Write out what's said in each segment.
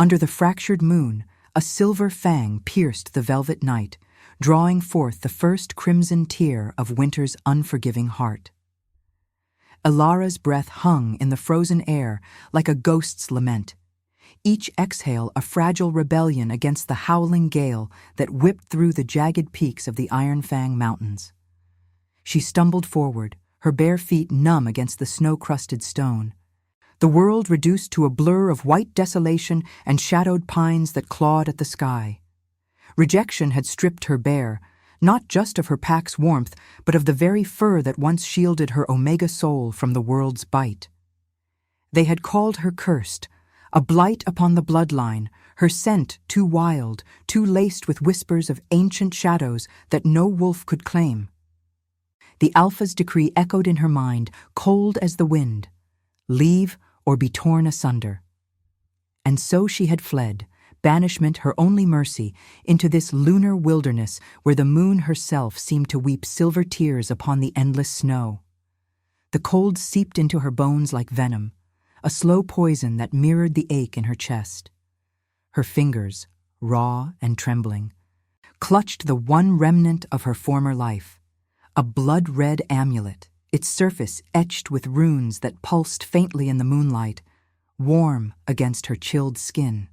Under the fractured moon, a silver fang pierced the velvet night, drawing forth the first crimson tear of winter's unforgiving heart. Ilara's breath hung in the frozen air like a ghost's lament, each exhale a fragile rebellion against the howling gale that whipped through the jagged peaks of the Iron Fang Mountains. She stumbled forward, her bare feet numb against the snow-crusted stone, the world reduced to a blur of white desolation and shadowed pines that clawed at the sky. Rejection had stripped her bare, not just of her pack's warmth, but of the very fur that once shielded her Omega soul from the world's bite. They had called her cursed, a blight upon the bloodline, her scent too wild, too laced with whispers of ancient shadows that no wolf could claim. The Alpha's decree echoed in her mind, cold as the wind: leave or be torn asunder. And so she had fled, banishment her only mercy, into this lunar wilderness where the moon herself seemed to weep silver tears upon the endless snow. The cold seeped into her bones like venom, a slow poison that mirrored the ache in her chest. Her fingers, raw and trembling, clutched the one remnant of her former life, a blood-red amulet, its surface etched with runes that pulsed faintly in the moonlight, warm against her chilled skin.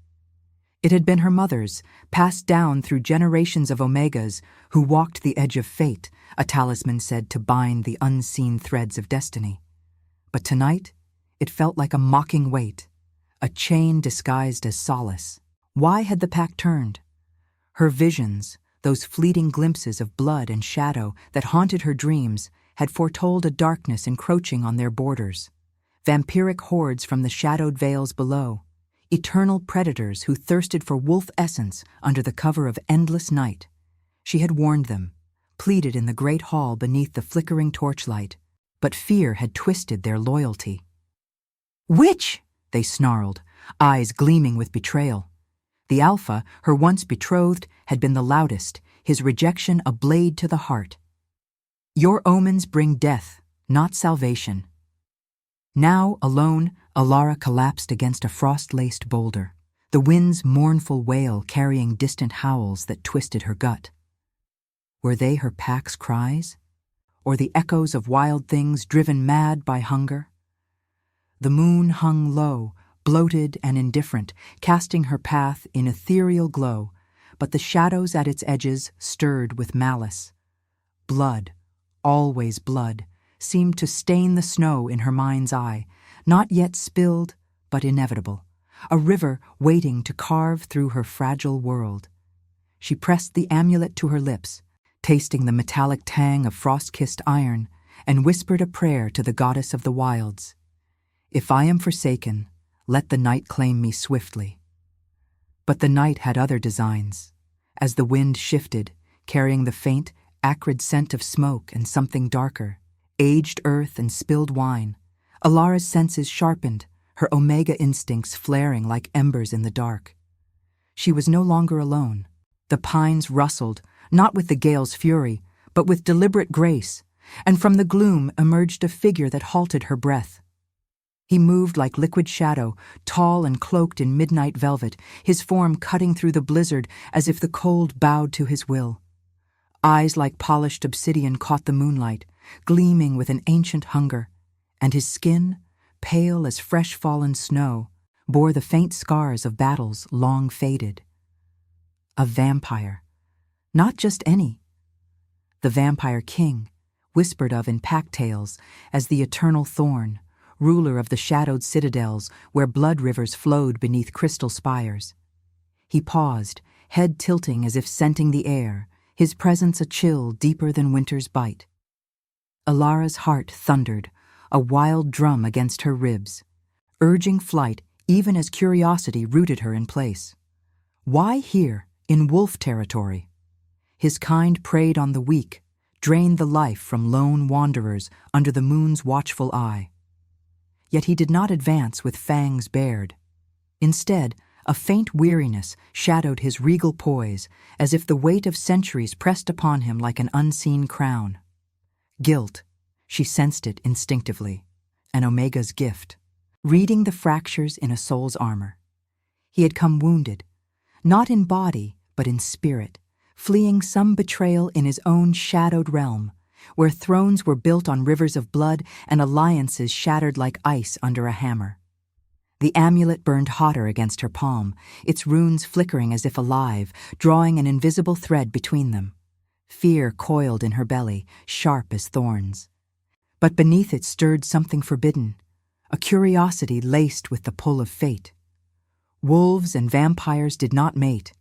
It had been her mother's, passed down through generations of Omegas who walked the edge of fate, a talisman said to bind the unseen threads of destiny. But tonight, it felt like a mocking weight, a chain disguised as solace. Why had the pack turned? Her visions, those fleeting glimpses of blood and shadow that haunted her dreams, had foretold a darkness encroaching on their borders. Vampiric hordes from the shadowed vales below, eternal predators who thirsted for wolf essence under the cover of endless night. She had warned them, pleaded in the great hall beneath the flickering torchlight, but fear had twisted their loyalty. "Witch!" they snarled, eyes gleaming with betrayal. The Alpha, her once betrothed, had been the loudest, his rejection a blade to the heart. "Your omens bring death, not salvation." Now, alone, Ilara collapsed against a frost-laced boulder, the wind's mournful wail carrying distant howls that twisted her gut. Were they her pack's cries? Or the echoes of wild things driven mad by hunger? The moon hung low, bloated and indifferent, casting her path in ethereal glow, but the shadows at its edges stirred with malice. Blood, always blood, seemed to stain the snow in her mind's eye, not yet spilled, but inevitable, a river waiting to carve through her fragile world. She pressed the amulet to her lips, tasting the metallic tang of frost-kissed iron, and whispered a prayer to the goddess of the wilds. "If I am forsaken, let the night claim me swiftly." But the night had other designs. As the wind shifted, carrying the faint, acrid scent of smoke and something darker, aged earth and spilled wine, Ilara's senses sharpened, her Omega instincts flaring like embers in the dark. She was no longer alone. The pines rustled, not with the gale's fury, but with deliberate grace, and from the gloom emerged a figure that halted her breath. He moved like liquid shadow, tall and cloaked in midnight velvet, his form cutting through the blizzard as if the cold bowed to his will. Eyes like polished obsidian caught the moonlight, gleaming with an ancient hunger, and his skin, pale as fresh-fallen snow, bore the faint scars of battles long faded. A vampire. Not just any. The Vampire King, whispered of in pack tales as the Eternal Thorn, ruler of the shadowed citadels where blood rivers flowed beneath crystal spires. He paused, head tilting as if scenting the air, his presence a chill deeper than winter's bite. Ilara's heart thundered, a wild drum against her ribs, urging flight even as curiosity rooted her in place. Why here, in wolf territory? His kind preyed on the weak, drained the life from lone wanderers under the moon's watchful eye. Yet he did not advance with fangs bared. Instead, a faint weariness shadowed his regal poise, as if the weight of centuries pressed upon him like an unseen crown. Guilt, she sensed it instinctively, an Omega's gift, reading the fractures in a soul's armor. He had come wounded, not in body, but in spirit, fleeing some betrayal in his own shadowed realm, where thrones were built on rivers of blood and alliances shattered like ice under a hammer. The amulet burned hotter against her palm, its runes flickering as if alive, drawing an invisible thread between them. Fear coiled in her belly, sharp as thorns. But beneath it stirred something forbidden, a curiosity laced with the pull of fate. Wolves and vampires did not mate.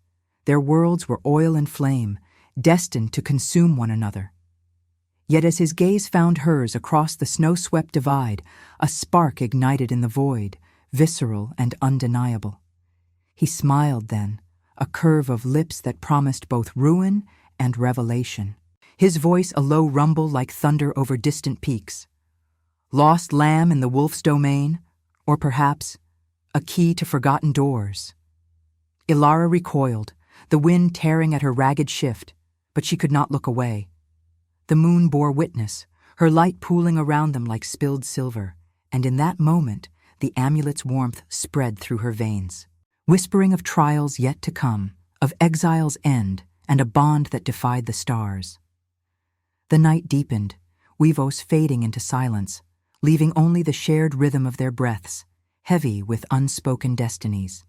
Their worlds were oil and flame, destined to consume one another. Yet as his gaze found hers across the snow-swept divide, a spark ignited in the void, visceral and undeniable. He smiled then, a curve of lips that promised both ruin and revelation. His voice a low rumble like thunder over distant peaks. Lost lamb in the wolf's domain, or perhaps a key to forgotten doors. Ilara recoiled, the wind tearing at her ragged shift, but she could not look away. The moon bore witness, her light pooling around them like spilled silver, and in that moment the amulet's warmth spread through her veins, whispering of trials yet to come, of exile's end, and a bond that defied the stars. The night deepened, Weavos fading into silence, leaving only the shared rhythm of their breaths, heavy with unspoken destinies.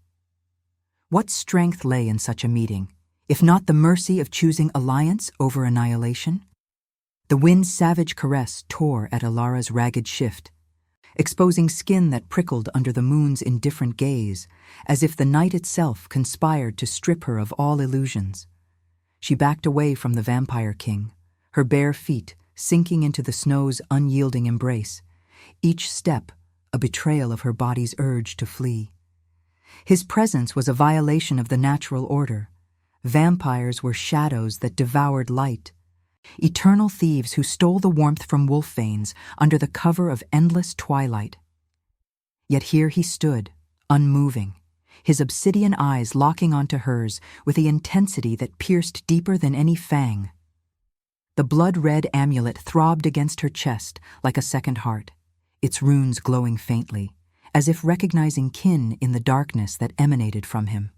What strength lay in such a meeting, if not the mercy of choosing alliance over annihilation? The wind's savage caress tore at Ilara's ragged shift, exposing skin that prickled under the moon's indifferent gaze, as if the night itself conspired to strip her of all illusions. She backed away from the vampire king, her bare feet sinking into the snow's unyielding embrace, each step a betrayal of her body's urge to flee. His presence was a violation of the natural order. Vampires were shadows that devoured light, eternal thieves who stole the warmth from wolf veins under the cover of endless twilight. Yet here he stood, unmoving, his obsidian eyes locking onto hers with the intensity that pierced deeper than any fang. The blood-red amulet throbbed against her chest like a second heart, its runes glowing faintly, as if recognizing kin in the darkness that emanated from him.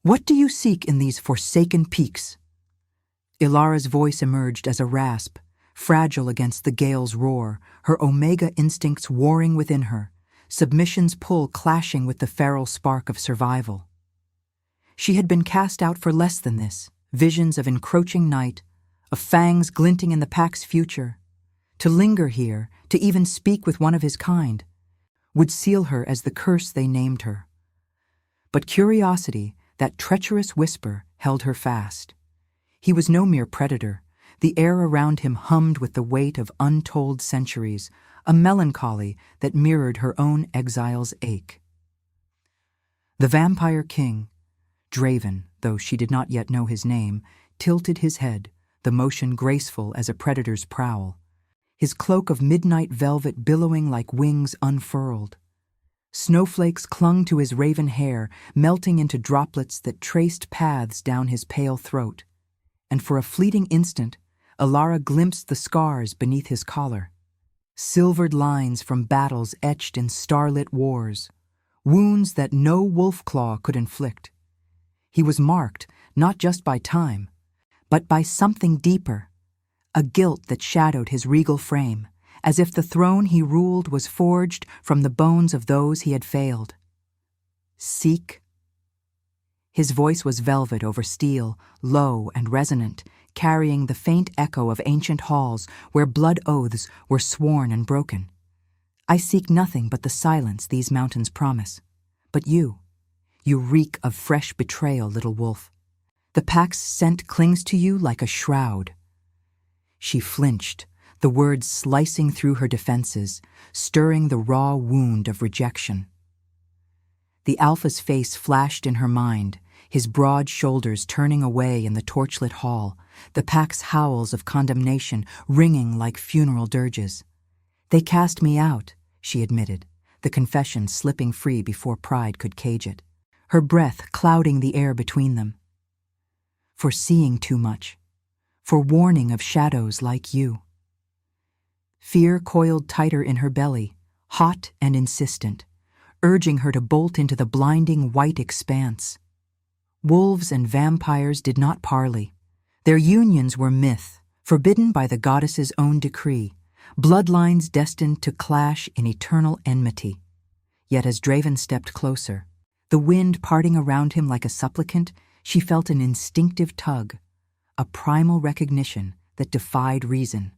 What do you seek in these forsaken peaks?" Ilara's voice emerged as a rasp, fragile against the gale's roar, her omega instincts warring within her, submission's pull clashing with the feral spark of survival. She had been cast out for less than this, visions of encroaching night, of fangs glinting in the pack's future. To linger here, to even speak with one of his kind, would seal her as the curse they named her. But curiosity, that treacherous whisper, held her fast. He was no mere predator. The air around him hummed with the weight of untold centuries, a melancholy that mirrored her own exile's ache. The vampire king, Draven, though she did not yet know his name, tilted his head, the motion graceful as a predator's prowl, his cloak of midnight velvet billowing like wings unfurled. Snowflakes clung to his raven hair, melting into droplets that traced paths down his pale throat, and for a fleeting instant, Ilara glimpsed the scars beneath his collar. Silvered lines from battles etched in starlit wars, wounds that no wolf claw could inflict. He was marked not just by time, but by something deeper, a guilt that shadowed his regal frame, as if the throne he ruled was forged from the bones of those he had failed. Seek. His voice was velvet over steel, low and resonant, carrying the faint echo of ancient halls where blood oaths were sworn and broken. I seek nothing but the silence these mountains promise. But you reek of fresh betrayal, little wolf. The pack's scent clings to you like a shroud. She flinched, the words slicing through her defenses, stirring the raw wound of rejection. The alpha's face flashed in her mind, his broad shoulders turning away in the torchlit hall, the pack's howls of condemnation ringing like funeral dirges. They cast me out, she admitted, the confession slipping free before pride could cage it, her breath clouding the air between them. For seeing too much, for warning of shadows like you. Fear coiled tighter in her belly, hot and insistent, urging her to bolt into the blinding white expanse. Wolves and vampires did not parley. Their unions were myth, forbidden by the goddess's own decree, bloodlines destined to clash in eternal enmity. Yet as Draven stepped closer, the wind parting around him like a supplicant, she felt an instinctive tug, a primal recognition that defied reason.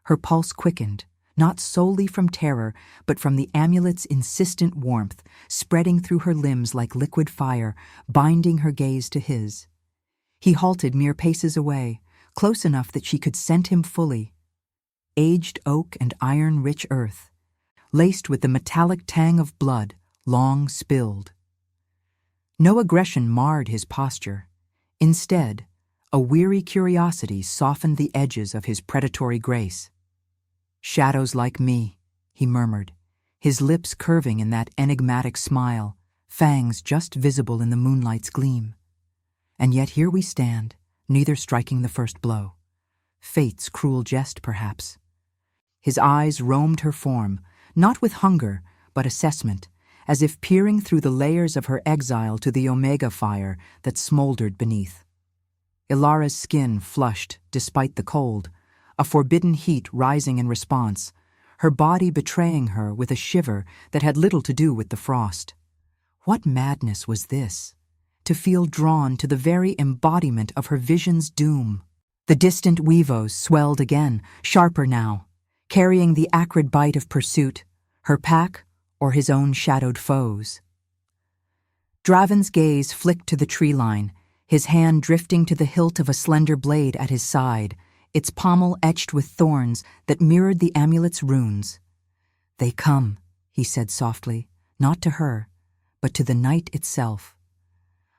Her pulse quickened, not solely from terror, but from the amulet's insistent warmth, spreading through her limbs like liquid fire, binding her gaze to his. He halted mere paces away, close enough that she could scent him fully. Aged oak and iron-rich earth, laced with the metallic tang of blood, long spilled. No aggression marred his posture. Instead, a weary curiosity softened the edges of his predatory grace. "Shadows like me," he murmured, his lips curving in that enigmatic smile, fangs just visible in the moonlight's gleam. And yet here we stand, neither striking the first blow. Fate's cruel jest, perhaps. His eyes roamed her form, not with hunger, but assessment, as if peering through the layers of her exile to the Omega fire that smoldered beneath. Ilara's skin flushed despite the cold, a forbidden heat rising in response, her body betraying her with a shiver that had little to do with the frost. What madness was this? To feel drawn to the very embodiment of her vision's doom. The distant weavos swelled again, sharper now, carrying the acrid bite of pursuit, her pack or his own shadowed foes. Draven's gaze flicked to the tree line, his hand drifting to the hilt of a slender blade at his side, its pommel etched with thorns that mirrored the amulet's runes. "They come," he said softly, not to her, but to the night itself.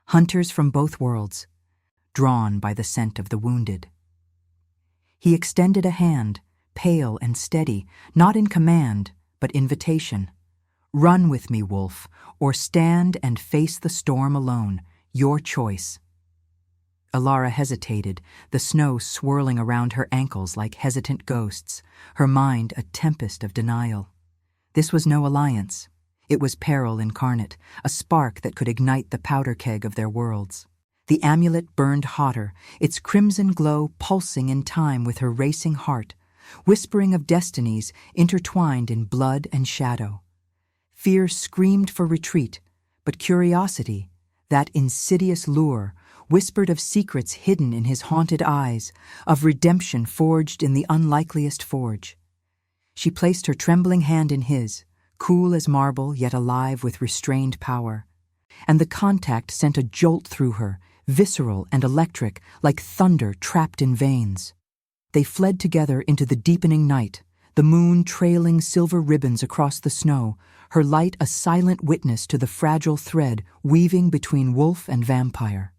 Hunters from both worlds, drawn by the scent of the wounded. He extended a hand, pale and steady, not in command, but invitation. "Run with me, wolf, or stand and face the storm alone, your choice." Ilara hesitated, the snow swirling around her ankles like hesitant ghosts, her mind a tempest of denial. This was no alliance. It was peril incarnate, a spark that could ignite the powder keg of their worlds. The amulet burned hotter, its crimson glow pulsing in time with her racing heart, whispering of destinies intertwined in blood and shadow. Fear screamed for retreat, but curiosity, that insidious lure, whispered of secrets hidden in his haunted eyes, of redemption forged in the unlikeliest forge. She placed her trembling hand in his, cool as marble yet alive with restrained power, and the contact sent a jolt through her, visceral and electric, like thunder trapped in veins. They fled together into the deepening night, the moon trailing silver ribbons across the snow, her light a silent witness to the fragile thread weaving between wolf and vampire.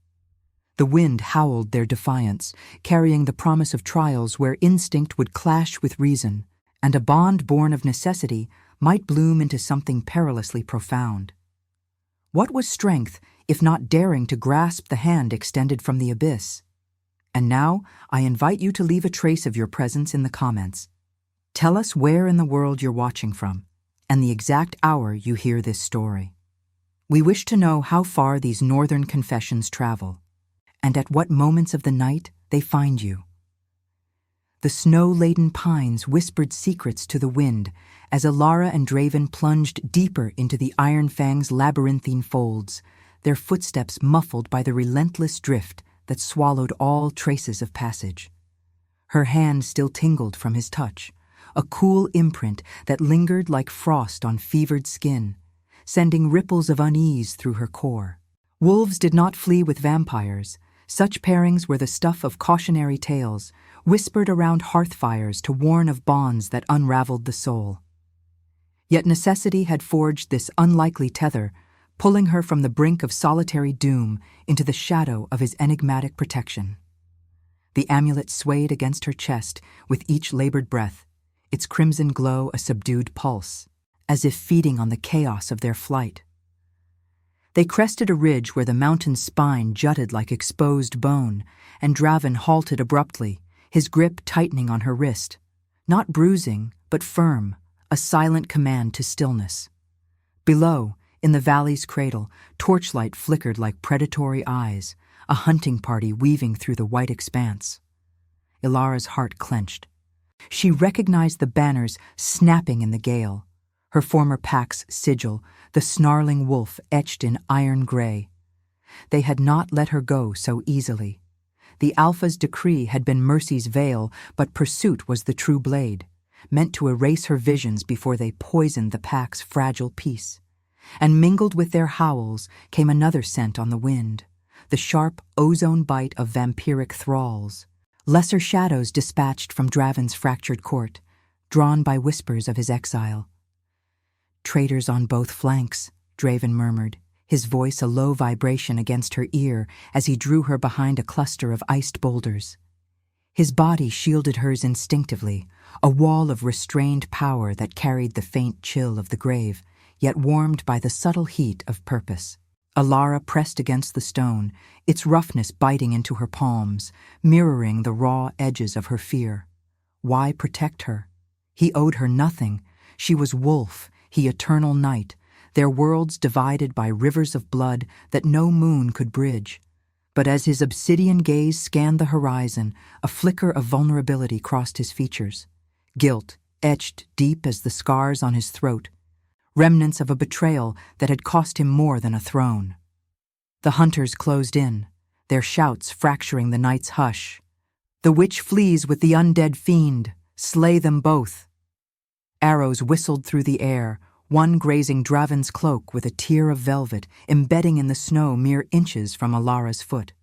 The wind howled their defiance, carrying the promise of trials where instinct would clash with reason, and a bond born of necessity might bloom into something perilously profound. What was strength, if not daring to grasp the hand extended from the abyss? And now, I invite you to leave a trace of your presence in the comments. Tell us where in the world you're watching from, and the exact hour you hear this story. We wish to know how far these northern confessions travel, and at what moments of the night they find you. The snow-laden pines whispered secrets to the wind as Ilara and Draven plunged deeper into the Iron Fang's labyrinthine folds, their footsteps muffled by the relentless drift that swallowed all traces of passage. Her hand still tingled from his touch, a cool imprint that lingered like frost on fevered skin, sending ripples of unease through her core. Wolves did not flee with vampires. Such pairings were the stuff of cautionary tales, whispered around hearth fires to warn of bonds that unraveled the soul. Yet necessity had forged this unlikely tether, pulling her from the brink of solitary doom into the shadow of his enigmatic protection. The amulet swayed against her chest with each labored breath, its crimson glow a subdued pulse, as if feeding on the chaos of their flight. They crested a ridge where the mountain's spine jutted like exposed bone, and Draven halted abruptly, his grip tightening on her wrist. Not bruising, but firm, a silent command to stillness. Below, in the valley's cradle, torchlight flickered like predatory eyes, a hunting party weaving through the white expanse. Ilara's heart clenched. She recognized the banners snapping in the gale, her former pack's sigil, the snarling wolf etched in iron gray. They had not let her go so easily. The Alpha's decree had been mercy's veil, but pursuit was the true blade, meant to erase her visions before they poisoned the pack's fragile peace. And mingled with their howls came another scent on the wind, the sharp ozone bite of vampiric thralls, lesser shadows dispatched from Draven's fractured court, drawn by whispers of his exile. Traitors on both flanks, Draven murmured, his voice a low vibration against her ear as he drew her behind a cluster of iced boulders. His body shielded hers instinctively, a wall of restrained power that carried the faint chill of the grave, yet warmed by the subtle heat of purpose. Ilara pressed against the stone, its roughness biting into her palms, mirroring the raw edges of her fear. Why protect her? He owed her nothing. She was wolf, he eternal night, their worlds divided by rivers of blood that no moon could bridge. But as his obsidian gaze scanned the horizon, a flicker of vulnerability crossed his features. Guilt, etched deep as the scars on his throat, remnants of a betrayal that had cost him more than a throne. The hunters closed in, their shouts fracturing the night's hush. The witch flees with the undead fiend, slay them both. Arrows whistled through the air, one grazing Draven's cloak with a tear of velvet, embedding in the snow mere inches from Ilara's foot.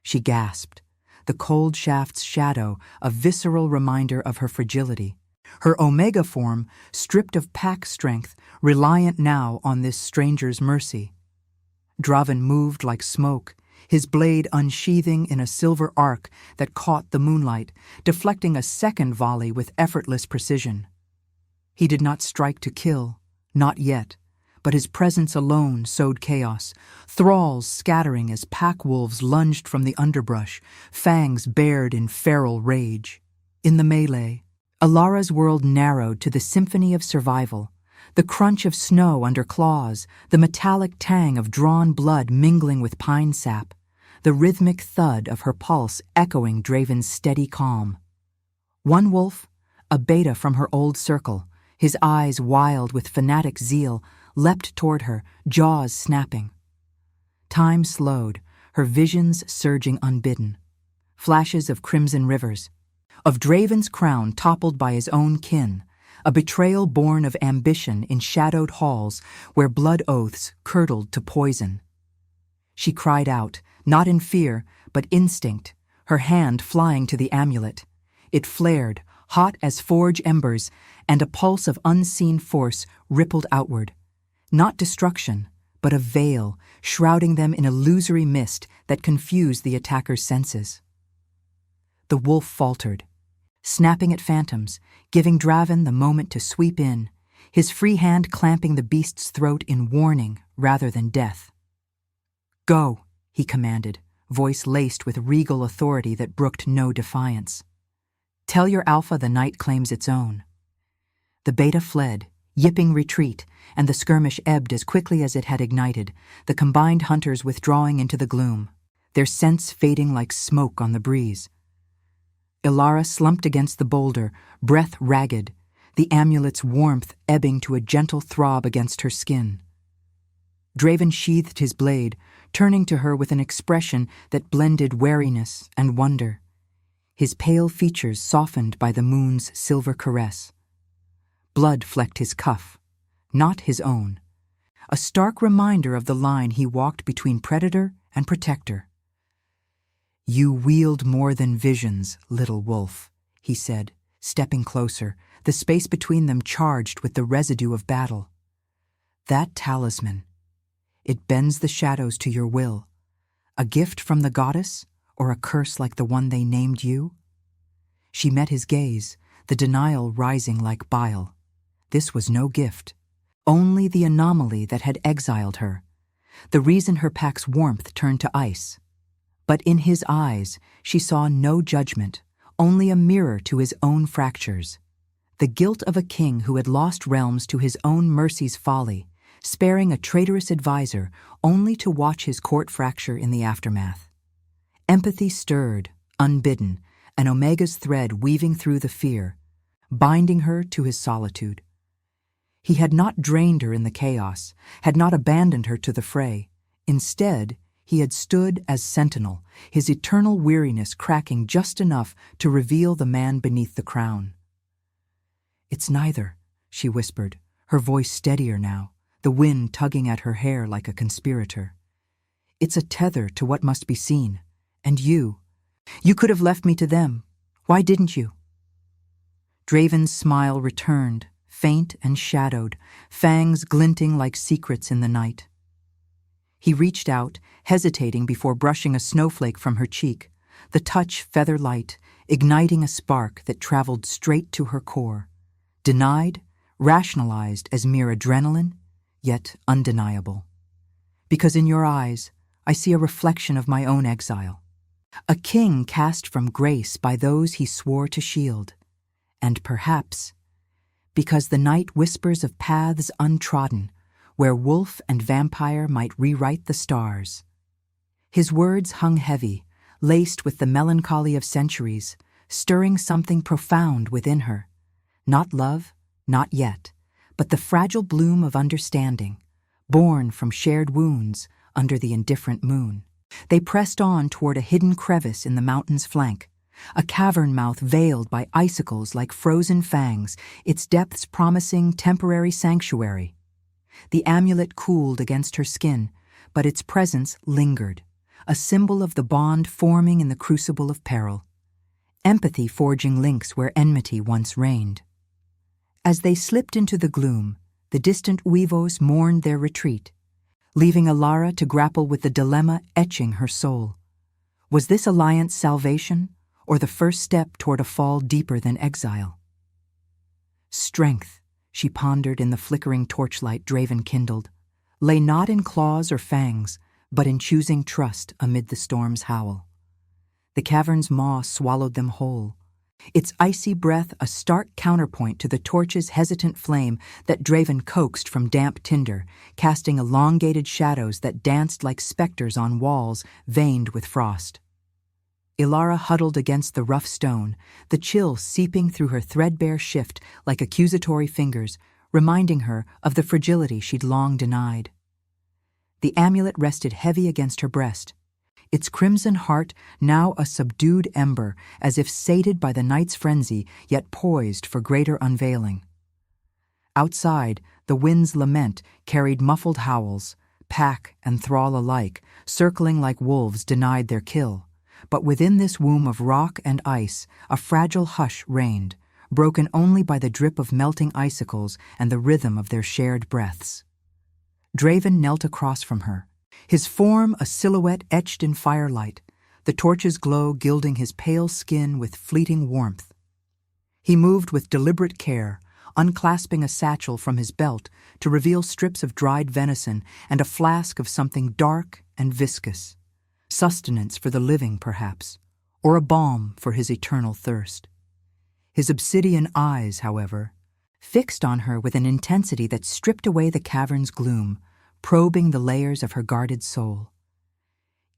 She gasped, the cold shaft's shadow a visceral reminder of her fragility. Her Omega form, stripped of pack strength, reliant now on this stranger's mercy. Draven moved like smoke, his blade unsheathing in a silver arc that caught the moonlight, deflecting a second volley with effortless precision. He did not strike to kill, not yet, but his presence alone sowed chaos, thralls scattering as pack wolves lunged from the underbrush, fangs bared in feral rage. In the melee, Ilara's world narrowed to the symphony of survival, the crunch of snow under claws, the metallic tang of drawn blood mingling with pine sap, the rhythmic thud of her pulse echoing Draven's steady calm. One wolf, a beta from her old circle, his eyes wild with fanatic zeal, leapt toward her, jaws snapping. Time slowed, her visions surging unbidden. Flashes of crimson rivers, of Draven's crown toppled by his own kin, a betrayal born of ambition in shadowed halls where blood oaths curdled to poison. She cried out, not in fear, but instinct, her hand flying to the amulet. It flared, hot as forge embers, and a pulse of unseen force rippled outward. Not destruction, but a veil, shrouding them in illusory mist that confused the attacker's senses. The wolf faltered, snapping at phantoms, giving Draven the moment to sweep in, his free hand clamping the beast's throat in warning rather than death. "Go," he commanded, voice laced with regal authority that brooked no defiance. "Tell your Alpha the night claims its own." The beta fled, yipping retreat, and the skirmish ebbed as quickly as it had ignited, the combined hunters withdrawing into the gloom, their scents fading like smoke on the breeze. Ilara slumped against the boulder, breath ragged, the amulet's warmth ebbing to a gentle throb against her skin. Draven sheathed his blade, turning to her with an expression that blended wariness and wonder, his pale features softened by the moon's silver caress. Blood flecked his cuff, not his own, a stark reminder of the line he walked between predator and protector. "You wield more than visions, little wolf," he said, stepping closer, the space between them charged with the residue of battle. "That talisman, it bends the shadows to your will, a gift from the goddess or a curse like the one they named you?" She met his gaze, the denial rising like bile. This was no gift, only the anomaly that had exiled her, the reason her pack's warmth turned to ice. But in his eyes, she saw no judgment, only a mirror to his own fractures. The guilt of a king who had lost realms to his own mercy's folly, sparing a traitorous advisor only to watch his court fracture in the aftermath. Empathy stirred, unbidden, an Omega's thread weaving through the fear, binding her to his solitude. He had not drained her in the chaos, had not abandoned her to the fray. Instead, he had stood as sentinel, his eternal weariness cracking just enough to reveal the man beneath the crown. "It's neither," she whispered, her voice steadier now, the wind tugging at her hair like a conspirator. "It's a tether to what must be seen. And you could have left me to them. Why didn't you?" Draven's smile returned, faint and shadowed, fangs glinting like secrets in the night. He reached out, hesitating before brushing a snowflake from her cheek, the touch feather light, igniting a spark that traveled straight to her core. Denied, rationalized as mere adrenaline, yet undeniable. "Because in your eyes, I see a reflection of my own exile. A king cast from grace by those he swore to shield. And perhaps, because the night whispers of paths untrodden, where wolf and vampire might rewrite the stars." His words hung heavy, laced with the melancholy of centuries, stirring something profound within her. Not love, not yet, but the fragile bloom of understanding, born from shared wounds under the indifferent moon. They pressed on toward a hidden crevice in the mountain's flank, a cavern mouth veiled by icicles like frozen fangs, its depths promising temporary sanctuary. The amulet cooled against her skin, but its presence lingered, a symbol of the bond forming in the crucible of peril. Empathy forging links where enmity once reigned. As they slipped into the gloom, the distant Weavos mourned their retreat, leaving Alara to grapple with the dilemma etching her soul. Was this alliance salvation, or the first step toward a fall deeper than exile? Strength, she pondered in the flickering torchlight Draven kindled, lay not in claws or fangs, but in choosing trust amid the storm's howl. The cavern's maw swallowed them whole, its icy breath a stark counterpoint to the torch's hesitant flame that Draven coaxed from damp tinder, casting elongated shadows that danced like specters on walls veined with frost. Ilara huddled against the rough stone, the chill seeping through her threadbare shift like accusatory fingers, reminding her of the fragility she'd long denied. The amulet rested heavy against her breast, its crimson heart now a subdued ember, as if sated by the night's frenzy, yet poised for greater unveiling. Outside, the wind's lament carried muffled howls, pack and thrall alike, circling like wolves denied their kill. But within this womb of rock and ice, a fragile hush reigned, broken only by the drip of melting icicles and the rhythm of their shared breaths. Draven knelt across from her, his form a silhouette etched in firelight, the torch's glow gilding his pale skin with fleeting warmth. He moved with deliberate care, unclasping a satchel from his belt to reveal strips of dried venison and a flask of something dark and viscous. Sustenance for the living, perhaps, or a balm for his eternal thirst. His obsidian eyes, however, fixed on her with an intensity that stripped away the cavern's gloom, probing the layers of her guarded soul.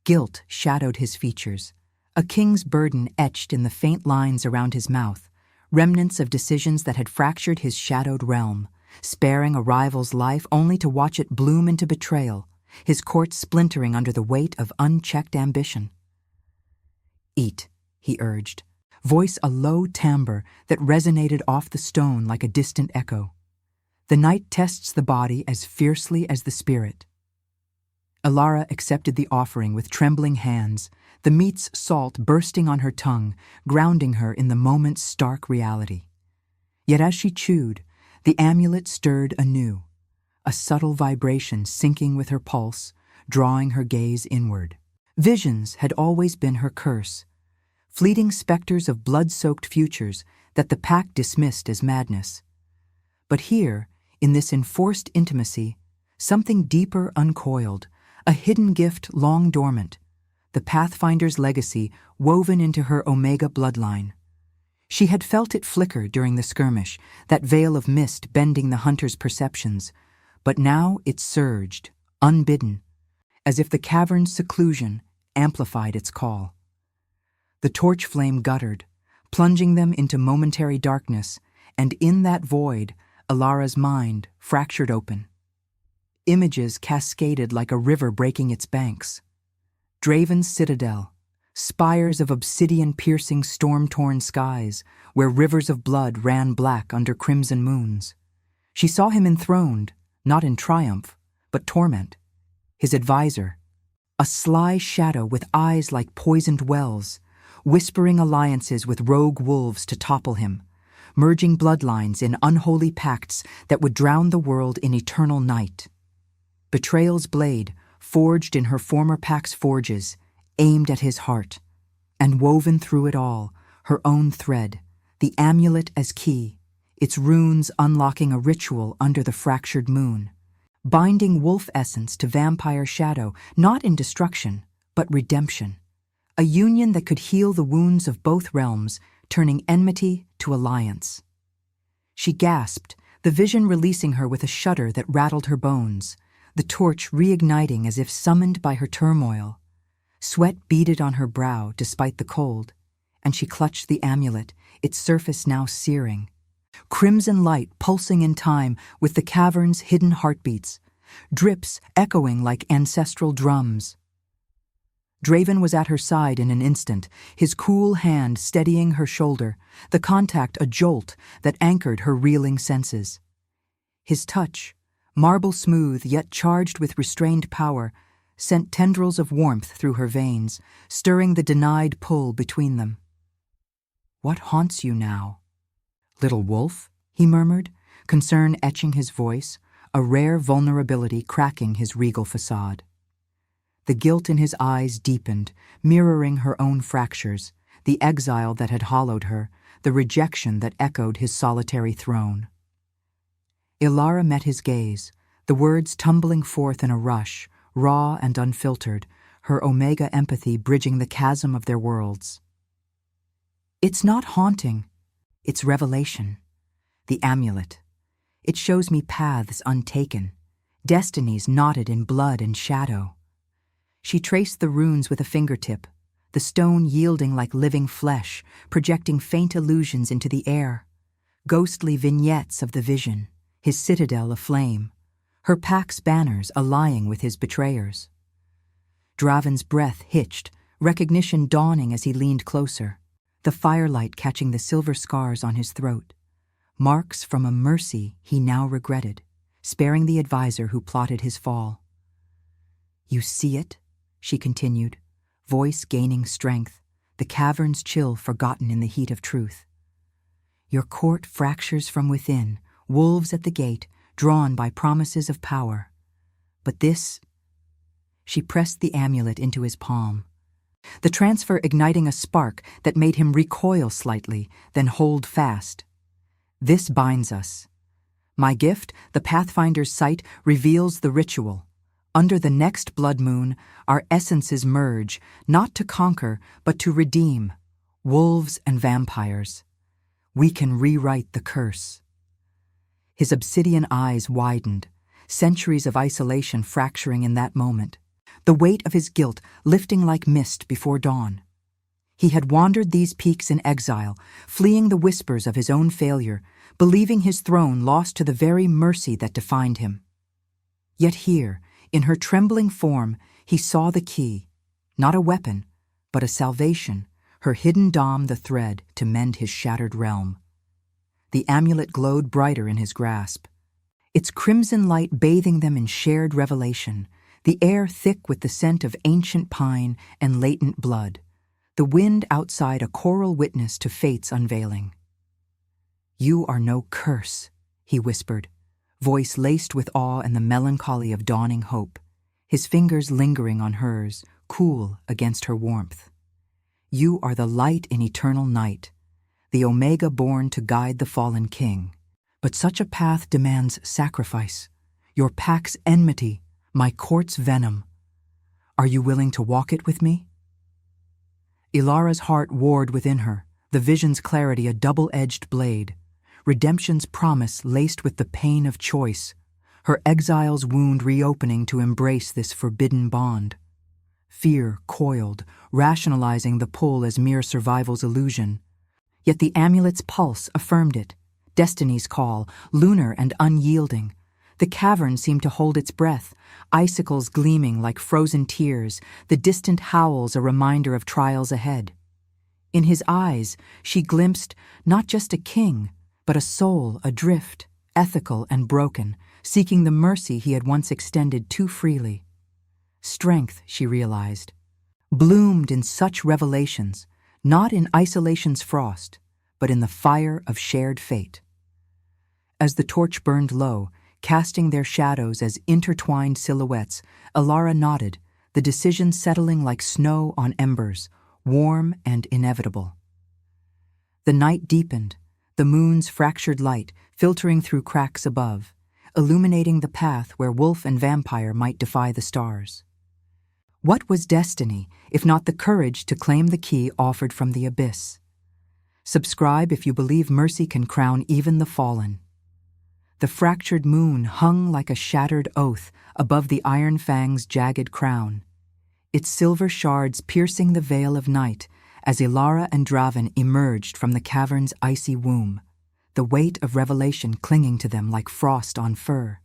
Guilt shadowed his features, a king's burden etched in the faint lines around his mouth, remnants of decisions that had fractured his shadowed realm, sparing a rival's life only to watch it bloom into betrayal, his court splintering under the weight of unchecked ambition. "Eat," he urged, voice a low timbre that resonated off the stone like a distant echo. "The night tests the body as fiercely as the spirit." Alara accepted the offering with trembling hands, the meat's salt bursting on her tongue, grounding her in the moment's stark reality. Yet as she chewed, the amulet stirred anew, a subtle vibration syncing with her pulse, drawing her gaze inward. Visions had always been her curse, fleeting specters of blood-soaked futures that the pack dismissed as madness. But here, in this enforced intimacy, something deeper uncoiled, a hidden gift long dormant, the Pathfinder's legacy woven into her Omega bloodline. She had felt it flicker during the skirmish, that veil of mist bending the hunter's perceptions, But now it surged, unbidden, as if the cavern's seclusion amplified its call. The torch flame guttered, plunging them into momentary darkness, and in that void, Ilara's mind fractured open. Images cascaded like a river breaking its banks. Draven's citadel, spires of obsidian piercing storm-torn skies, where rivers of blood ran black under crimson moons. She saw him enthroned, not in triumph, but torment. His advisor, a sly shadow with eyes like poisoned wells, whispering alliances with rogue wolves to topple him, merging bloodlines in unholy pacts that would drown the world in eternal night. Betrayal's blade, forged in her former pack's forges, aimed at his heart, and woven through it all, her own thread, the amulet as key, its runes unlocking a ritual under the fractured moon, binding wolf essence to vampire shadow, not in destruction, but redemption. A union that could heal the wounds of both realms, turning enmity to alliance. She gasped, the vision releasing her with a shudder that rattled her bones, the torch reigniting as if summoned by her turmoil. Sweat beaded on her brow despite the cold, and she clutched the amulet, its surface now searing. Crimson light pulsing in time with the cavern's hidden heartbeats, drips echoing like ancestral drums. Draven was at her side in an instant, his cool hand steadying her shoulder, the contact a jolt that anchored her reeling senses. His touch, marble smooth yet charged with restrained power, sent tendrils of warmth through her veins, stirring the denied pull between them. "What haunts you now?" "Little wolf," he murmured, concern etching his voice, a rare vulnerability cracking his regal facade. The guilt in his eyes deepened, mirroring her own fractures, the exile that had hollowed her, the rejection that echoed his solitary throne. Ilara met his gaze, the words tumbling forth in a rush, raw and unfiltered, her omega empathy bridging the chasm of their worlds. "It's not haunting, it's revelation. The amulet. It shows me paths untaken, destinies knotted in blood and shadow." She traced the runes with a fingertip, the stone yielding like living flesh, projecting faint illusions into the air, ghostly vignettes of the vision, his citadel aflame, her pack's banners allying with his betrayers. Draven's breath hitched, recognition dawning as he leaned closer, the firelight catching the silver scars on his throat, marks from a mercy he now regretted, sparing the advisor who plotted his fall. "You see it?" she continued, voice gaining strength, the cavern's chill forgotten in the heat of truth. "Your court fractures from within, wolves at the gate, drawn by promises of power. But this—" She pressed the amulet into his palm, the transfer igniting a spark that made him recoil slightly, then hold fast. "This binds us. My gift, the Pathfinder's sight, reveals the ritual. Under the next blood moon, our essences merge, not to conquer, but to redeem, wolves and vampires. We can rewrite the curse." His obsidian eyes widened, centuries of isolation fracturing in that moment, the weight of his guilt lifting like mist before dawn. He had wandered these peaks in exile, fleeing the whispers of his own failure, believing his throne lost to the very mercy that defined him. Yet here, in her trembling form, he saw the key, not a weapon, but a salvation, her hidden dom the thread to mend his shattered realm. The amulet glowed brighter in his grasp, its crimson light bathing them in shared revelation, the air thick with the scent of ancient pine and latent blood, the wind outside a choral witness to fate's unveiling. "You are no curse," he whispered, voice laced with awe and the melancholy of dawning hope, his fingers lingering on hers, cool against her warmth. "You are the light in eternal night, the Omega born to guide the fallen king. But such a path demands sacrifice, your pack's enmity, my court's venom. Are you willing to walk it with me?" Ilara's heart warred within her, the vision's clarity a double-edged blade, redemption's promise laced with the pain of choice, her exile's wound reopening to embrace this forbidden bond. Fear coiled, rationalizing the pull as mere survival's illusion. Yet the amulet's pulse affirmed it, destiny's call, lunar and unyielding. The cavern seemed to hold its breath, icicles gleaming like frozen tears, the distant howls a reminder of trials ahead. In his eyes, she glimpsed not just a king, but a soul adrift, ethical and broken, seeking the mercy he had once extended too freely. Strength, she realized, bloomed in such revelations, not in isolation's frost, but in the fire of shared fate. As the torch burned low, casting their shadows as intertwined silhouettes, Elara nodded, the decision settling like snow on embers, warm and inevitable. The night deepened, the moon's fractured light filtering through cracks above, illuminating the path where wolf and vampire might defy the stars. What was destiny, if not the courage to claim the key offered from the abyss? Subscribe if you believe mercy can crown even the fallen. The fractured moon hung like a shattered oath above the Iron Fang's jagged crown, its silver shards piercing the veil of night as Elara and Draven emerged from the cavern's icy womb, the weight of revelation clinging to them like frost on fur.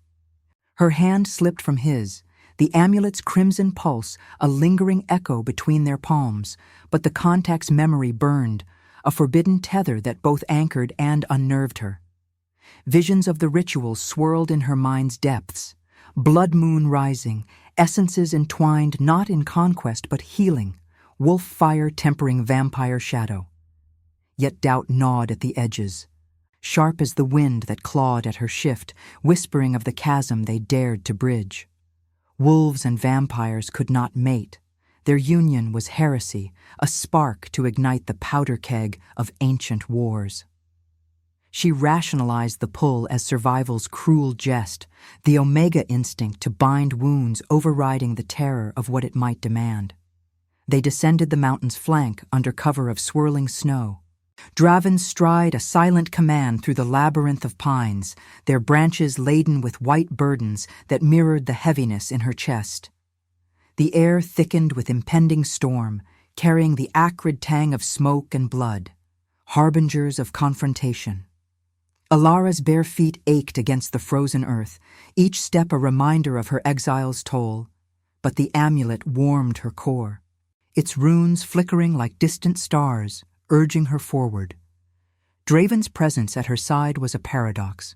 Her hand slipped from his, the amulet's crimson pulse a lingering echo between their palms, but the contact's memory burned, a forbidden tether that both anchored and unnerved her. Visions of the ritual swirled in her mind's depths, blood moon rising, essences entwined not in conquest but healing, wolf fire tempering vampire shadow. Yet doubt gnawed at the edges, sharp as the wind that clawed at her shift, whispering of the chasm they dared to bridge. Wolves and vampires could not mate. Their union was heresy, a spark to ignite the powder keg of ancient wars. She rationalized the pull as survival's cruel jest, the omega instinct to bind wounds overriding the terror of what it might demand. They descended the mountain's flank under cover of swirling snow. Draven's stride a silent command through the labyrinth of pines, their branches laden with white burdens that mirrored the heaviness in her chest. The air thickened with impending storm, carrying the acrid tang of smoke and blood, harbingers of confrontation. Alara's bare feet ached against the frozen earth, each step a reminder of her exile's toll, but the amulet warmed her core, its runes flickering like distant stars, urging her forward. Draven's presence at her side was a paradox,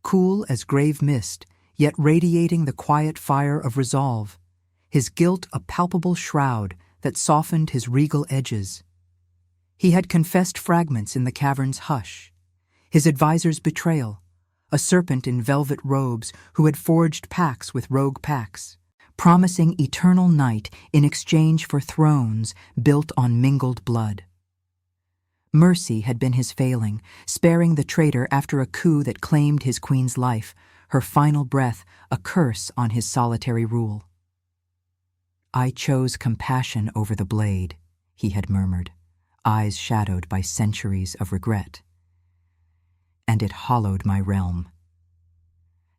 cool as grave mist, yet radiating the quiet fire of resolve, his guilt a palpable shroud that softened his regal edges. He had confessed fragments in the cavern's hush, his advisor's betrayal, a serpent in velvet robes who had forged pacts with rogue packs, promising eternal night in exchange for thrones built on mingled blood. Mercy had been his failing, sparing the traitor after a coup that claimed his queen's life, her final breath a curse on his solitary rule. "I chose compassion over the blade," he had murmured, eyes shadowed by centuries of regret. "And it hollowed my realm."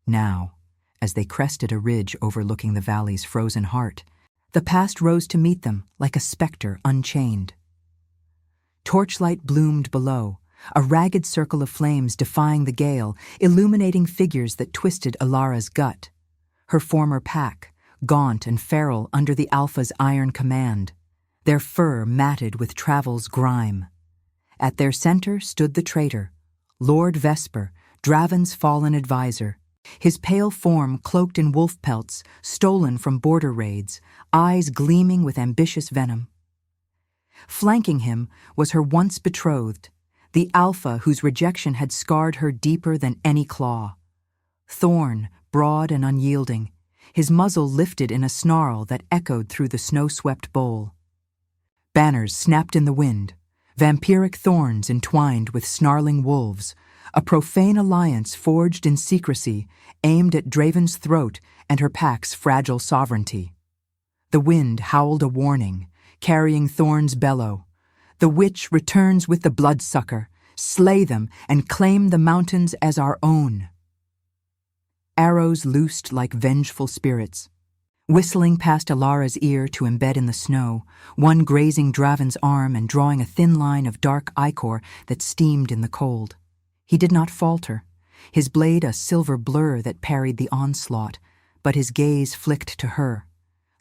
Now, as they crested a ridge overlooking the valley's frozen heart, the past rose to meet them like a specter unchained. Torchlight bloomed below, a ragged circle of flames defying the gale, illuminating figures that twisted Alara's gut. Her former pack, gaunt and feral under the Alpha's iron command, their fur matted with travel's grime. At their center stood the traitor, Lord Vesper, Draven's fallen advisor, his pale form cloaked in wolf pelts, stolen from border raids, eyes gleaming with ambitious venom. Flanking him was her once betrothed, the Alpha whose rejection had scarred her deeper than any claw. Thorn, broad and unyielding, his muzzle lifted in a snarl that echoed through the snow-swept bowl. Banners snapped in the wind, vampiric thorns entwined with snarling wolves, a profane alliance forged in secrecy aimed at Draven's throat and her pack's fragile sovereignty. The wind howled a warning, carrying Thorn's bellow. "The witch returns with the bloodsucker. Slay them and claim the mountains as our own." arrows loosed like vengeful spirits. Whistling past Alara's ear to embed in the snow, one grazing Draven's arm and drawing a thin line of dark ichor that steamed in the cold. He did not falter, his blade a silver blur that parried the onslaught, but his gaze flicked to her,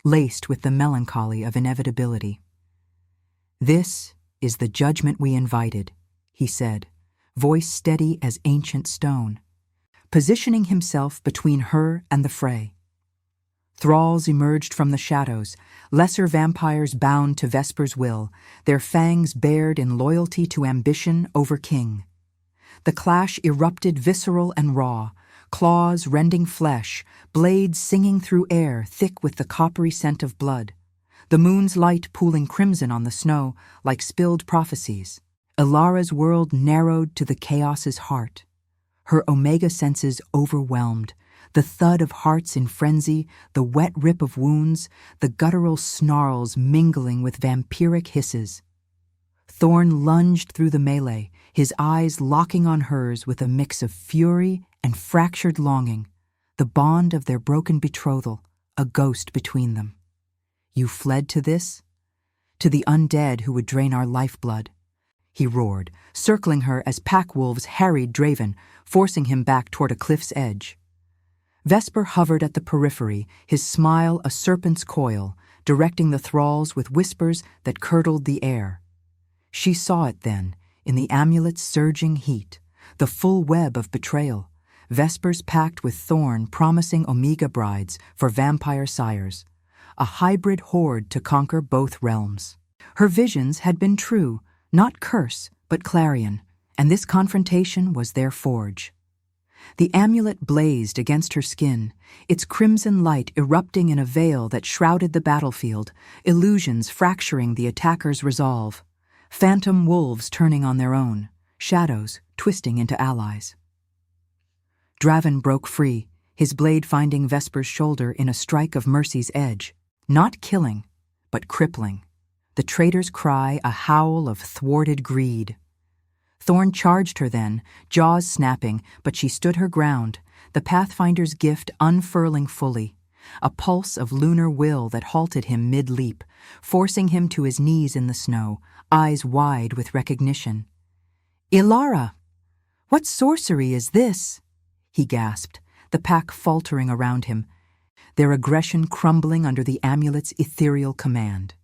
laced with the melancholy of inevitability. "This is the judgment we invited," he said, voice steady as ancient stone, positioning himself between her and the fray. Thralls emerged from the shadows, lesser vampires bound to Vesper's will, their fangs bared in loyalty to ambition over king. The clash erupted visceral and raw, claws rending flesh, blades singing through air thick with the coppery scent of blood, the moon's light pooling crimson on the snow like spilled prophecies. Alara's world narrowed to the chaos's heart. Her omega senses overwhelmed, the thud of hearts in frenzy, the wet rip of wounds, the guttural snarls mingling with vampiric hisses. Thorn lunged through the melee, his eyes locking on hers with a mix of fury and fractured longing, the bond of their broken betrothal, a ghost between them. "You fled to this? To the undead who would drain our lifeblood," he roared, circling her as pack wolves harried Draven, forcing him back toward a cliff's edge. Vesper hovered at the periphery, his smile a serpent's coil, directing the thralls with whispers that curdled the air. She saw it then, in the amulet's surging heat, the full web of betrayal, Vesper's pact with Thorn promising Omega brides for vampire sires, a hybrid horde to conquer both realms. Her visions had been true, not curse, but clarion, and this confrontation was their forge. The amulet blazed against her skin, its crimson light erupting in a veil that shrouded the battlefield, illusions fracturing the attacker's resolve, phantom wolves turning on their own, shadows twisting into allies. Draven broke free, his blade finding Vesper's shoulder in a strike of mercy's edge, not killing, but crippling. The traitor's cry a howl of thwarted greed. Thorn charged her then, jaws snapping, but she stood her ground, the Pathfinder's gift unfurling fully, a pulse of lunar will that halted him mid-leap, forcing him to his knees in the snow, eyes wide with recognition. "Ilara! What sorcery is this?" he gasped, the pack faltering around him, their aggression crumbling under the amulet's ethereal command.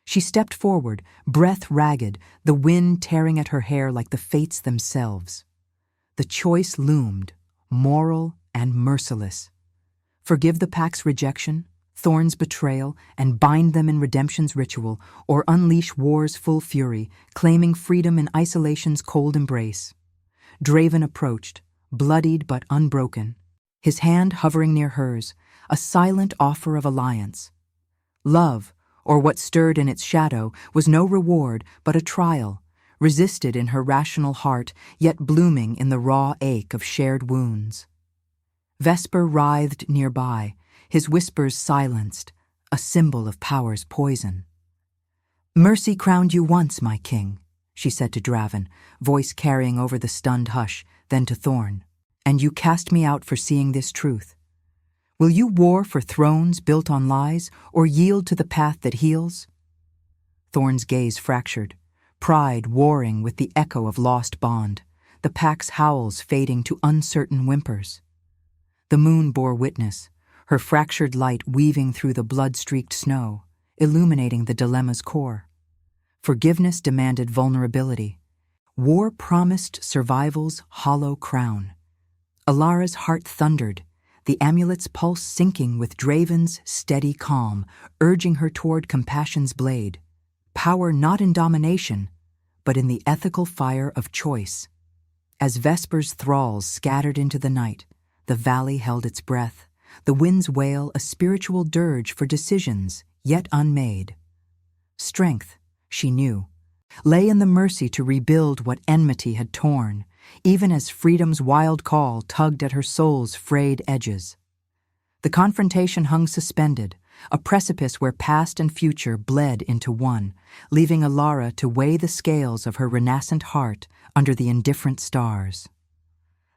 She stepped forward, breath ragged, the wind tearing at her hair like the fates themselves. The choice loomed, moral and merciless. Forgive the pack's rejection, Thorn's betrayal, and bind them in redemption's ritual, or unleash war's full fury, claiming freedom in isolation's cold embrace. Draven approached, bloodied but unbroken, his hand hovering near hers, a silent offer of alliance. Love, or what stirred in its shadow, was no reward but a trial, resisted in her rational heart, yet blooming in the raw ache of shared wounds. Vesper writhed nearby, his whispers silenced, a symbol of power's poison. "Mercy crowned you once, my king," she said to Draven, voice carrying over the stunned hush, then to Thorn, "and you cast me out for seeing this truth. Will you war for thrones built on lies, or yield to the path that heals?" Thorn's gaze fractured, pride warring with the echo of lost bond, the pack's howls fading to uncertain whimpers. The moon bore witness, her fractured light weaving through the blood-streaked snow, illuminating the dilemma's core. Forgiveness demanded vulnerability. War promised survival's hollow crown. Alara's heart thundered, the amulet's pulse sinking with Draven's steady calm, urging her toward compassion's blade. Power not in domination, but in the ethical fire of choice. As Vesper's thralls scattered into the night, the valley held its breath, the wind's wail a spiritual dirge for decisions yet unmade. Strength, she knew, lay in the mercy to rebuild what enmity had torn, even as freedom's wild call tugged at her soul's frayed edges. The confrontation hung suspended, a precipice where past and future bled into one, leaving Alara to weigh the scales of her renascent heart under the indifferent stars.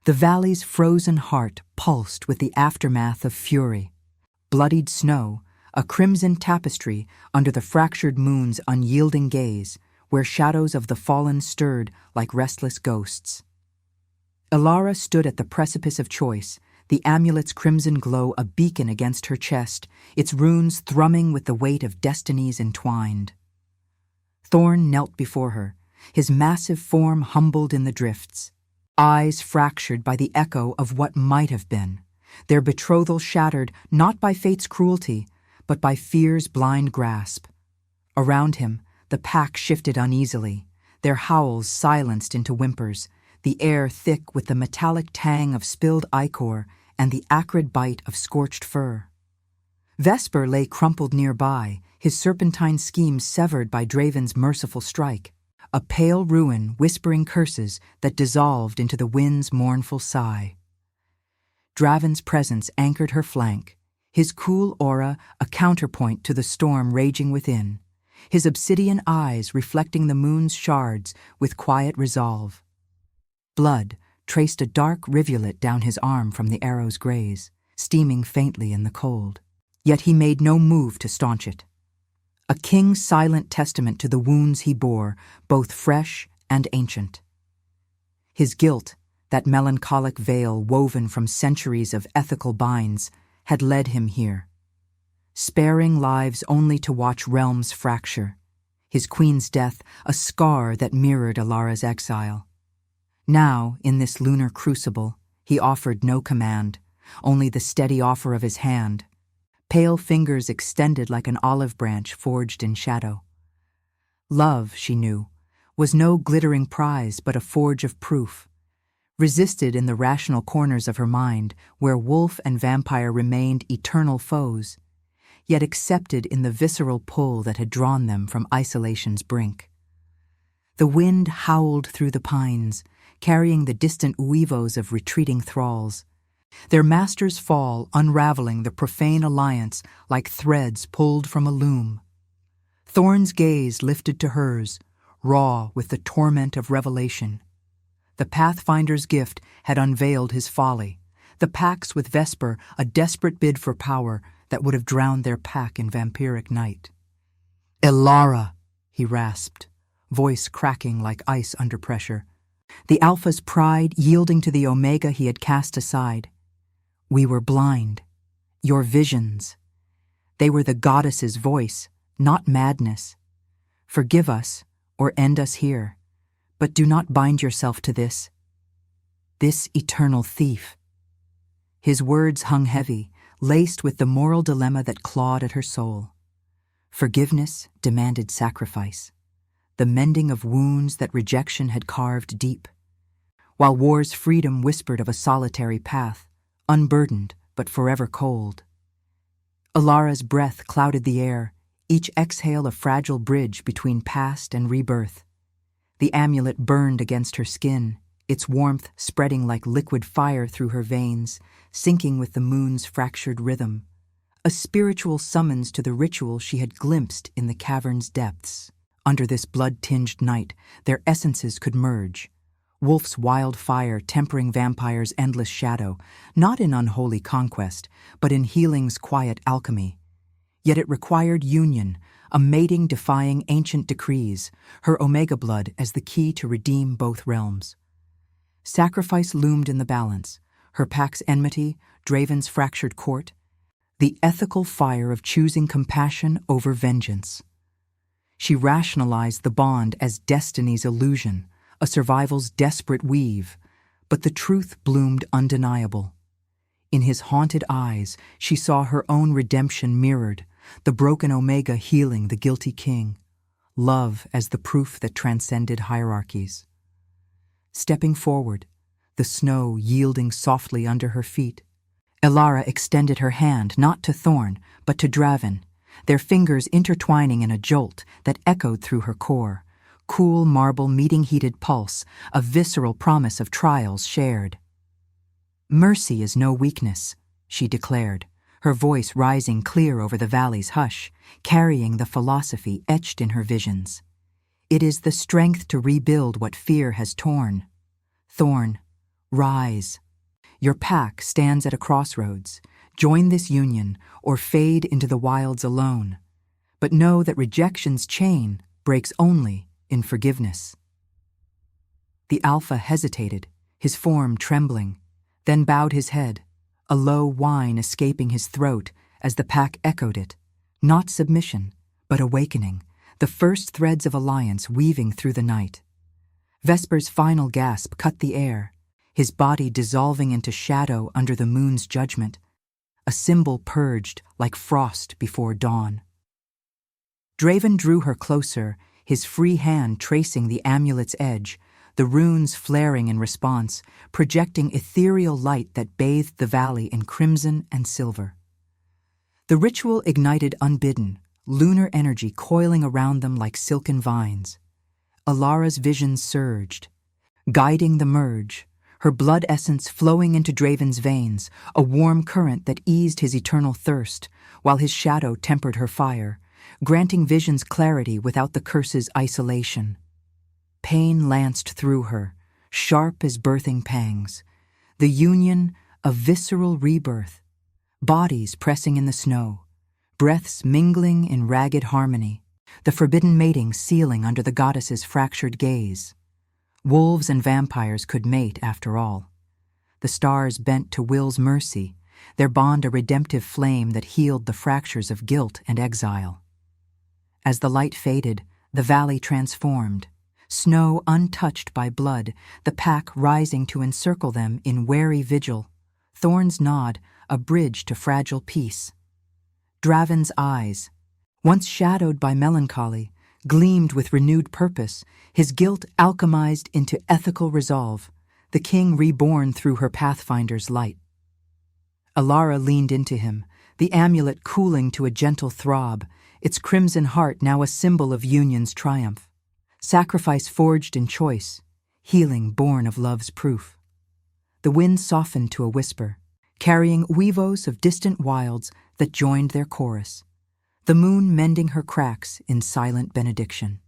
The valley's frozen heart pulsed with the aftermath of fury. Bloodied snow, a crimson tapestry under the fractured moon's unyielding gaze, where shadows of the fallen stirred like restless ghosts. Ilara stood at the precipice of choice, the amulet's crimson glow a beacon against her chest, its runes thrumming with the weight of destinies entwined. Thorn knelt before her, his massive form humbled in the drifts, eyes fractured by the echo of what might have been, their betrothal shattered not by fate's cruelty, but by fear's blind grasp. Around him, the pack shifted uneasily, their howls silenced into whimpers, the air thick with the metallic tang of spilled ichor and the acrid bite of scorched fur. Vesper lay crumpled nearby, his serpentine scheme severed by Draven's merciful strike, a pale ruin whispering curses that dissolved into the wind's mournful sigh. Draven's presence anchored her flank, his cool aura a counterpoint to the storm raging within, his obsidian eyes reflecting the moon's shards with quiet resolve. Blood traced a dark rivulet down his arm from the arrow's graze, steaming faintly in the cold. Yet he made no move to staunch it. A king's silent testament to the wounds he bore, both fresh and ancient. His guilt, that melancholic veil woven from centuries of ethical binds, had led him here. Sparing lives only to watch realms fracture, his queen's death a scar that mirrored Ilara's exile. Now, in this lunar crucible, he offered no command, only the steady offer of his hand, pale fingers extended like an olive branch forged in shadow. Love, she knew, was no glittering prize but a forge of proof, resisted in the rational corners of her mind where wolf and vampire remained eternal foes, yet accepted in the visceral pull that had drawn them from isolation's brink. The wind howled through the pines, carrying the distant uivos of retreating thralls, their master's fall unraveling the profane alliance like threads pulled from a loom. Thorn's gaze lifted to hers, raw with the torment of revelation. The Pathfinder's gift had unveiled his folly, the pax with Vesper a desperate bid for power that would have drowned their pack in vampiric night. "Ilara," he rasped, voice cracking like ice under pressure, the Alpha's pride yielding to the Omega he had cast aside. "We were blind. Your visions. They were the goddess's voice, not madness. Forgive us, or end us here, but do not bind yourself to this eternal thief." His words hung heavy, laced with the moral dilemma that clawed at her soul. Forgiveness demanded sacrifice, the mending of wounds that rejection had carved deep, while war's freedom whispered of a solitary path, unburdened but forever cold. Ilara's breath clouded the air, each exhale a fragile bridge between past and rebirth. The amulet burned against her skin, its warmth spreading like liquid fire through her veins, syncing with the moon's fractured rhythm, a spiritual summons to the ritual she had glimpsed in the cavern's depths. Under this blood-tinged night, their essences could merge, wolf's wild fire tempering vampire's endless shadow, not in unholy conquest, but in healing's quiet alchemy. Yet it required union, a mating defying ancient decrees, her omega blood as the key to redeem both realms. Sacrifice loomed in the balance, her pack's enmity, Draven's fractured court, the ethical fire of choosing compassion over vengeance. She rationalized the bond as destiny's illusion, a survival's desperate weave, but the truth bloomed undeniable. In his haunted eyes, she saw her own redemption mirrored, the broken Omega healing the guilty king, love as the proof that transcended hierarchies. Stepping forward, the snow yielding softly under her feet, Ilara extended her hand not to Thorn, but to Draven, their fingers intertwining in a jolt that echoed through her core, cool marble meeting heated pulse, a visceral promise of trials shared. "Mercy is no weakness," she declared, her voice rising clear over the valley's hush, carrying the philosophy etched in her visions. "It is the strength to rebuild what fear has torn. Thorn, Rise. Your pack stands at a crossroads. Join this union or fade into the wilds alone. But know that rejection's chain breaks only in forgiveness. The Alpha hesitated, his form trembling, then bowed his head, a low whine escaping his throat as the pack echoed it. Not submission, but awakening, the first threads of alliance weaving through the night. Vesper's final gasp cut the air, his body dissolving into shadow under the moon's judgment, a symbol purged like frost before dawn. Draven drew her closer, his free hand tracing the amulet's edge, the runes flaring in response, projecting ethereal light that bathed the valley in crimson and silver. The ritual ignited unbidden, lunar energy coiling around them like silken vines. Alara's vision surged, guiding the merge, her blood essence flowing into Draven's veins, a warm current that eased his eternal thirst, while his shadow tempered her fire, granting vision's clarity without the curse's isolation. Pain lanced through her, sharp as birthing pangs, the union of visceral rebirth, bodies pressing in the snow, breaths mingling in ragged harmony, the forbidden mating sealing under the goddess's fractured gaze. Wolves and vampires could mate after all. The stars bent to Will's mercy, their bond a redemptive flame that healed the fractures of guilt and exile. As the light faded, the valley transformed, snow untouched by blood, the pack rising to encircle them in wary vigil, thorns nod, a bridge to fragile peace. Draven's eyes, once shadowed by melancholy, gleamed with renewed purpose, his guilt alchemized into ethical resolve, the king reborn through her pathfinder's light. Alara leaned into him, the amulet cooling to a gentle throb, its crimson heart now a symbol of union's triumph. Sacrifice forged in choice, healing born of love's proof. The wind softened to a whisper, carrying weavos of distant wilds that joined their chorus, the moon mending her cracks in silent benediction.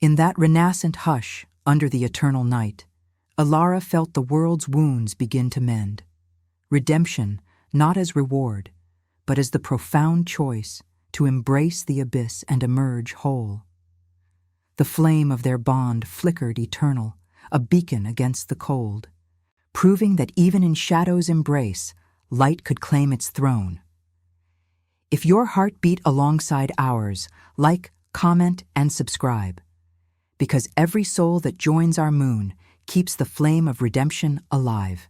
In that renascent hush, under the eternal night, Alara felt the world's wounds begin to mend. Redemption, not as reward, but as the profound choice to embrace the abyss and emerge whole. The flame of their bond flickered eternal, a beacon against the cold, proving that even in shadow's embrace, light could claim its throne. If your heart beat alongside ours, like, comment, and subscribe, because every soul that joins our moon keeps the flame of redemption alive.